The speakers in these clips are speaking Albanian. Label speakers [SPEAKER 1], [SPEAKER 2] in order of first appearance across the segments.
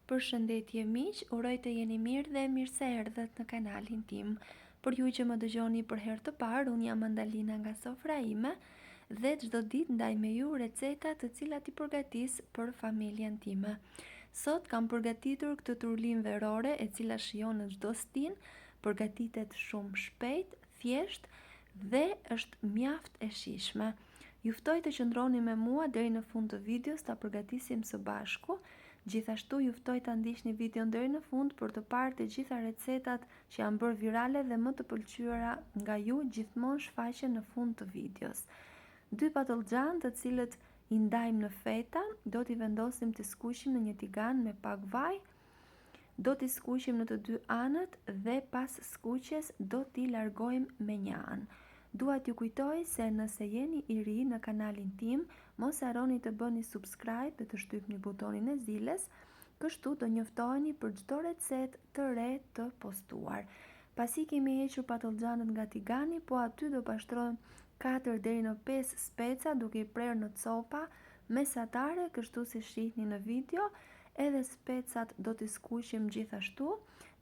[SPEAKER 1] Përshëndetje miq, uroj të jeni mirë dhe mirë se erdhët në kanalin tim. Për ju që më dëgjoni për herë të parë, unë jam Andalina nga sofra ime dhe çdo ditë ndaj me ju receta të cilat I përgatis për familjen time. Sot kam përgatitur këtë turlim verore e cila shijon në çdo stin, përgatitet shumë shpejt, thjesht dhe është mjaft e shijshme. Ju ftoj të qëndroni me mua deri në fund të videos ta përgatisim së bashku. Gjithashtu ju ftoj ta ndiqni videon deri në fund për të parë të gjitha recetat që janë bërë virale dhe më të pëlqyera nga ju gjithmonë shfaqen në fund të videos. 2 patlıcan të cilët I ndajmë në feta, do t'i vendosim të skuqim në një tigan me pak vaj, do t'i skuqim në të dy anët dhe pas skuqjes do t'i largojmë me një anë. Dua t'ju kujtoj se nëse jeni I ri në kanalin tim, mos harroni të bëni subscribe dhe të shtypni butonin e zilës, kështu do njoftoheni për çdo recetë të re të postuar. Pasi kemi hequr patlıcanët nga tigani, po aty do pashtrojmë 4 deri në 5 speca duke I prerë në copa mesatare, kështu si shihni në video. Edhe specat do t'i skuqim gjithashtu.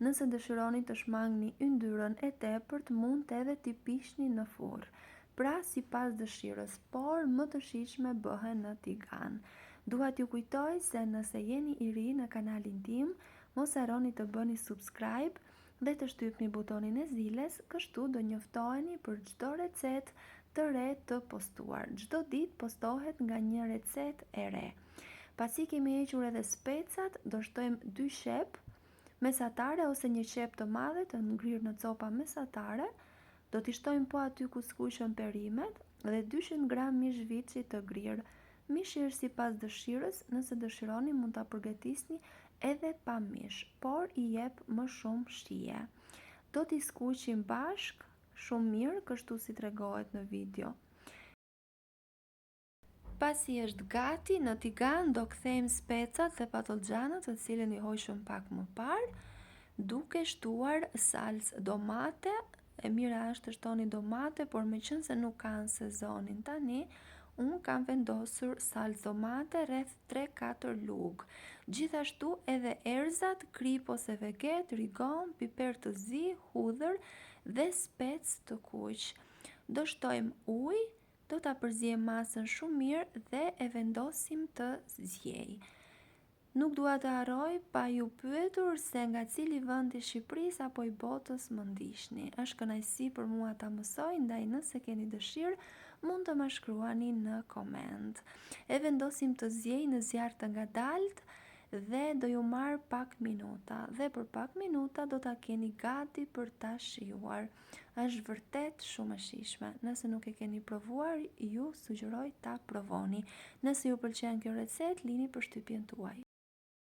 [SPEAKER 1] Nëse dëshironi të shmangni yndyrën e tepërt, mund edhe t'i pishni në furr. Pra sipas dëshirës, por më të shijshme bëhen në tigan. Dua t'ju kujtoj se nëse jeni I ri në kanalin tim, mos harroni të bëni subscribe dhe të shtypni butonin e zilës, kështu do njoftoheni për çdo recetë të re të postuar. Çdo ditë postohet nga një recetë e re. Pasi kemi hequr edhe specat, do shtojmë 2 qep mesatare ose një qep të madhe të ngrirë në copa mesatare. Do t'i shtojmë po aty ku skuqen perimet dhe 200 gram mish viçi të grirë. Mishi është sipas dëshirës, nëse dëshironi mund ta përgatisni edhe pa mish, por I jep më shumë shije. Do t'i skuqim bashk shumë mirë, kështu si tregohet në video. Pasi është gati, në tigan do kthejmë specat dhe patlıcanët të cilën I hoqëm pak më parë, duke shtuar salcë domate. E mira është të shtoni domate, por meqense nuk kanë sezonin tani, unë kam vendosur salcë domate rreth 3-4 lugë. Gjithashtu edhe erëzat, krip ose veget, rigon, piper të zi, hudhër dhe spec të kuq. Do shtojmë ujë. Do ta përziejmë masën shumë mirë dhe e vendosim të zjej. Nuk dua të harroj pa ju pyetur se nga cili vend I Shqipërisë apo I botës më ndiqni. Është kënaqësi për mua ta mësoj, ndaj nëse keni dëshirë, mund të më shkruani në koment. E vendosim të zjej në zjarr të ngadalt dhe do ju marr pak minuta. Dhe për pak minuta do ta keni gati për ta shijuar. Është vërtet shumë e shijshme. Nëse nuk e keni provuar, ju sugjeroj ta provoni. Nëse ju pëlqen kjo recetë, lini përshtypjen tuaj.